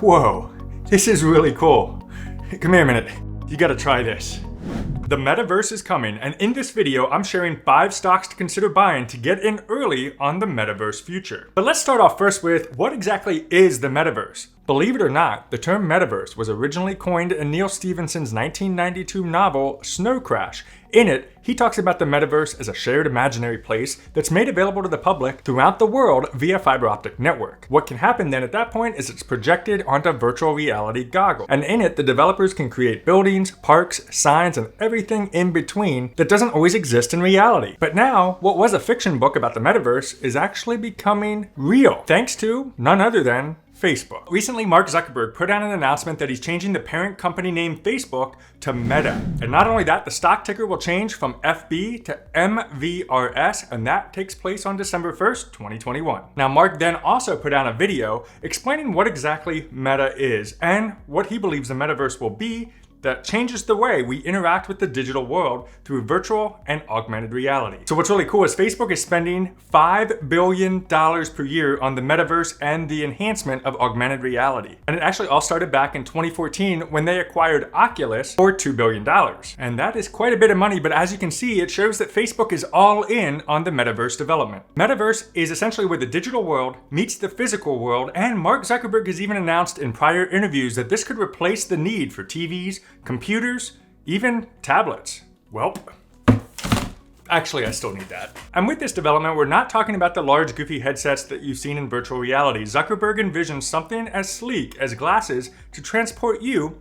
Whoa, this is really cool. Come here a minute, you gotta try this. The Metaverse is coming, and in this video, I'm sharing 5 stocks to consider buying to get in early on the Metaverse future. But let's start off first with, what exactly is the Metaverse? Believe it or not, the term Metaverse was originally coined in Neal Stephenson's 1992 novel, Snow Crash. In it, he talks about the Metaverse as a shared imaginary place that's made available to the public throughout the world via fiber optic network. What can happen then at that point is it's projected onto virtual reality goggles. And in it, the developers can create buildings, parks, signs, and everything in between that doesn't always exist in reality. But now, what was a fiction book about the Metaverse is actually becoming real, thanks to none other than Facebook. Recently, Mark Zuckerberg put out an announcement that he's changing the parent company name Facebook to Meta. And not only that, the stock ticker will change from FB to MVRS, and that takes place on December 1st, 2021. Now, Mark then also put out a video explaining what exactly Meta is and what he believes the Metaverse will be that changes the way we interact with the digital world through virtual and augmented reality. So what's really cool is Facebook is spending $5 billion per year on the Metaverse and the enhancement of augmented reality. And it actually all started back in 2014 when they acquired Oculus for $2 billion. And that is quite a bit of money, but as you can see, it shows that Facebook is all in on the Metaverse development. Metaverse is essentially where the digital world meets the physical world, and Mark Zuckerberg has even announced in prior interviews that this could replace the need for TVs, computers, even tablets. Welp. Actually, I still need that. And with this development, we're not talking about the large goofy headsets that you've seen in virtual reality. Zuckerberg envisions something as sleek as glasses to transport you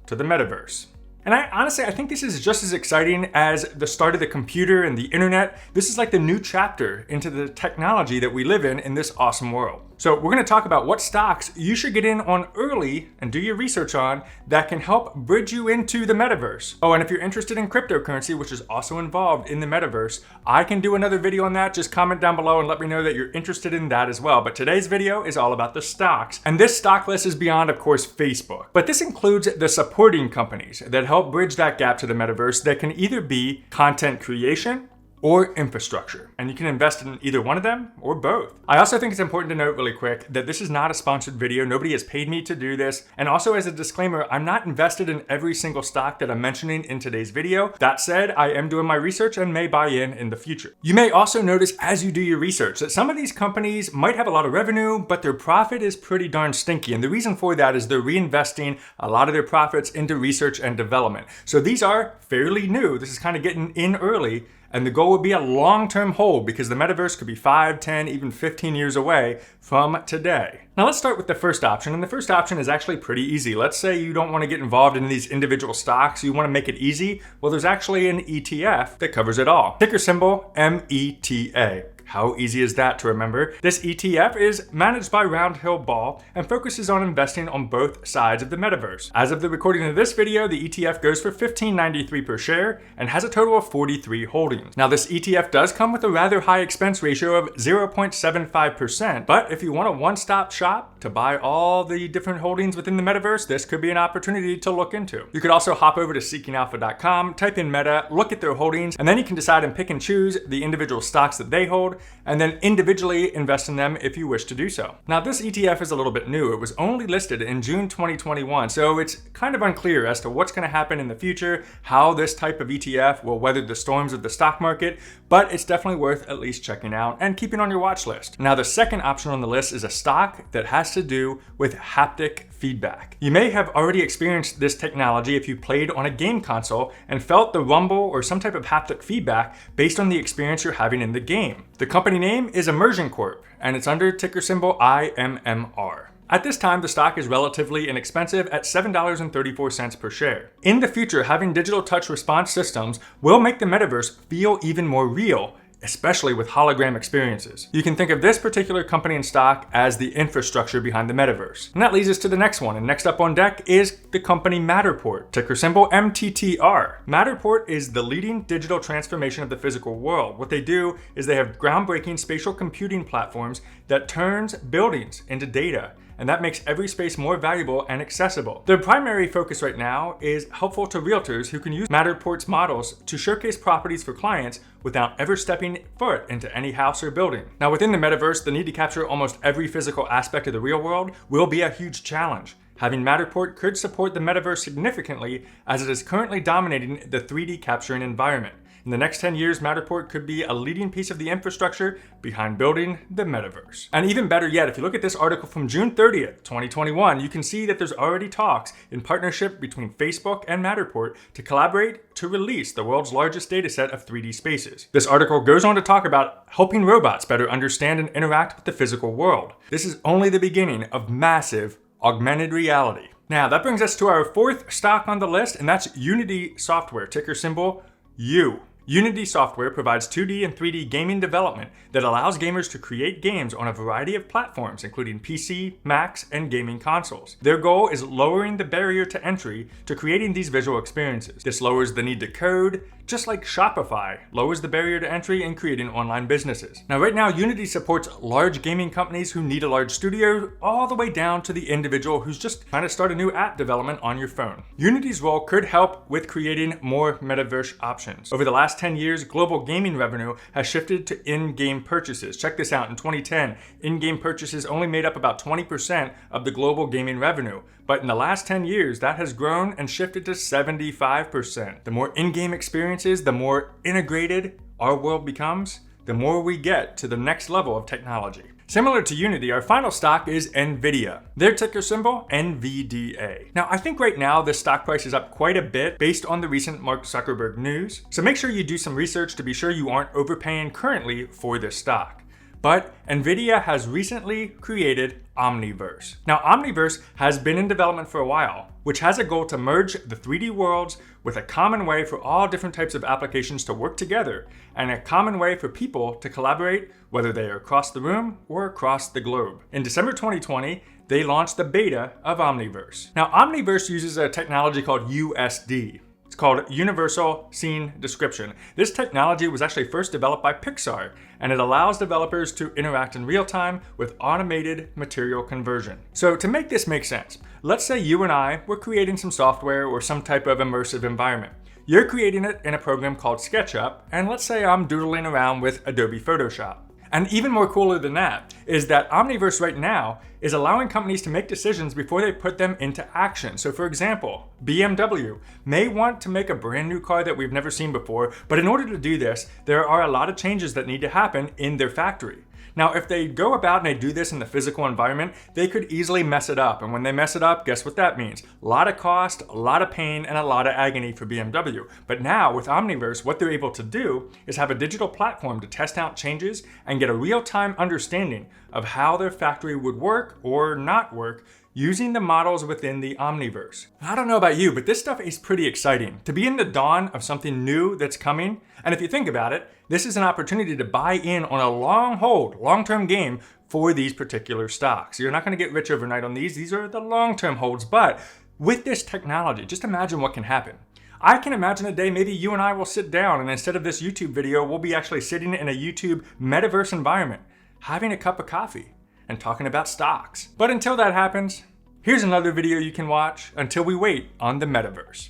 to the Metaverse. And I think this is just as exciting as the start of the computer and the internet. This is like the new chapter into the technology that we live in this awesome world. So we're gonna talk about what stocks you should get in on early and do your research on that can help bridge you into the Metaverse. Oh, and if you're interested in cryptocurrency, which is also involved in the Metaverse, I can do another video on that. Just comment down below and let me know that you're interested in that as well. But today's video is all about the stocks. And this stock list is beyond, of course, Facebook. But this includes the supporting companies that help bridge that gap to the Metaverse that can either be content creation or infrastructure. And you can invest in either one of them or both. I also think it's important to note really quick that this is not a sponsored video. Nobody has paid me to do this. And also as a disclaimer, I'm not invested in every single stock that I'm mentioning in today's video. That said, I am doing my research and may buy in the future. You may also notice as you do your research that some of these companies might have a lot of revenue, but their profit is pretty darn stinky. And the reason for that is they're reinvesting a lot of their profits into research and development. So these are fairly new. This is kind of getting in early. And the goal would be a long-term hold because the Metaverse could be 5, 10, even 15 years away from today. Now let's start with the first option, and the first option is actually pretty easy. Let's say you don't want to get involved in these individual stocks, you want to make it easy. Well, there's actually an ETF that covers it all. Ticker symbol META. How easy is that to remember? This ETF is managed by Roundhill Ball and focuses on investing on both sides of the Metaverse. As of the recording of this video, the ETF goes for $15.93 per share and has a total of 43 holdings. Now this ETF does come with a rather high expense ratio of 0.75%, but if you want a one-stop shop to buy all the different holdings within the Metaverse, this could be an opportunity to look into. You could also hop over to seekingalpha.com, type in Meta, look at their holdings, and then you can decide and pick and choose the individual stocks that they hold, and then individually invest in them if you wish to do so. Now this ETF is a little bit new. It was only listed in June 2021, so it's kind of unclear as to what's going to happen in the future, how this type of ETF will weather the storms of the stock market, but it's definitely worth at least checking out and keeping on your watch list. Now the second option on the list is a stock that has to do with haptic feedback. You may have already experienced this technology if you played on a game console and felt the rumble or some type of haptic feedback based on the experience you're having in the game. The company name is Immersion Corp, and it's under ticker symbol IMMR. At this time, the stock is relatively inexpensive at $7.34 per share. In the future, having digital touch response systems will make the Metaverse feel even more real, especially with hologram experiences. You can think of this particular company and stock as the infrastructure behind the Metaverse. And that leads us to the next one. And next up on deck is the company Matterport, ticker symbol MTTR. Matterport is the leading digital transformation of the physical world. What they do is they have groundbreaking spatial computing platforms that turns buildings into data and that makes every space more valuable and accessible. Their primary focus right now is helpful to realtors who can use Matterport's models to showcase properties for clients without ever stepping foot into any house or building. Now, within the metaverse, the need to capture almost every physical aspect of the real world will be a huge challenge. Having Matterport could support the metaverse significantly, as it is currently dominating the 3D capturing environment. In the next 10 years, Matterport could be a leading piece of the infrastructure behind building the metaverse. And even better yet, if you look at this article from June 30th, 2021, you can see that there's already talks in partnership between Facebook and Matterport to collaborate to release the world's largest dataset of 3D spaces. This article goes on to talk about helping robots better understand and interact with the physical world. This is only the beginning of massive augmented reality. Now, that brings us to our fourth stock on the list, and that's Unity Software, ticker symbol U. Unity Software provides 2D and 3D gaming development that allows gamers to create games on a variety of platforms, including PC, Macs, and gaming consoles. Their goal is lowering the barrier to entry to creating these visual experiences. This lowers the need to code, just like Shopify lowers the barrier to entry in creating online businesses. Now, right now, Unity supports large gaming companies who need a large studio, all the way down to the individual who's just trying to start a new app development on your phone. Unity's role could help with creating more metaverse options. Over the last 10 years, global gaming revenue has shifted to in-game purchases. Check this out. In 2010, in-game purchases only made up about 20% of the global gaming revenue. But in the last 10 years, that has grown and shifted to 75%. The more in-game experiences, the more integrated our world becomes, the more we get to the next level of technology. Similar to Unity, our final stock is Nvidia. Their ticker symbol, NVDA. Now, I think right now the stock price is up quite a bit based on the recent Mark Zuckerberg news. So make sure you do some research to be sure you aren't overpaying currently for this stock. But Nvidia has recently created Omniverse. Now, Omniverse has been in development for a while, which has a goal to merge the 3D worlds with a common way for all different types of applications to work together, and a common way for people to collaborate, whether they are across the room or across the globe. In December 2020, they launched the beta of Omniverse. Now, Omniverse uses a technology called USD. It's called Universal Scene Description. This technology was actually first developed by Pixar, and it allows developers to interact in real time with automated material conversion. So to make this make sense, let's say you and I were creating some software or some type of immersive environment. You're creating it in a program called SketchUp, and let's say I'm doodling around with Adobe Photoshop. And even more cooler than that is that Omniverse right now is allowing companies to make decisions before they put them into action. So for example, BMW may want to make a brand new car that we've never seen before, but in order to do this, there are a lot of changes that need to happen in their factory. Now, if they go about and they do this in the physical environment, they could easily mess it up. And when they mess it up, guess what that means? A lot of cost, a lot of pain, and a lot of agony for BMW. But now with Omniverse, what they're able to do is have a digital platform to test out changes and get a real-time understanding of how their factory would work or not work using the models within the Omniverse. I don't know about you, but this stuff is pretty exciting. To be in the dawn of something new that's coming, and if you think about it, this is an opportunity to buy in on a long-term game for these particular stocks. You're not gonna get rich overnight on these. These are the long-term holds, but with this technology, just imagine what can happen. I can imagine a day maybe you and I will sit down and instead of this YouTube video, we'll be actually sitting in a YouTube metaverse environment, having a cup of coffee and talking about stocks. But until that happens, here's another video you can watch until we wait on the metaverse.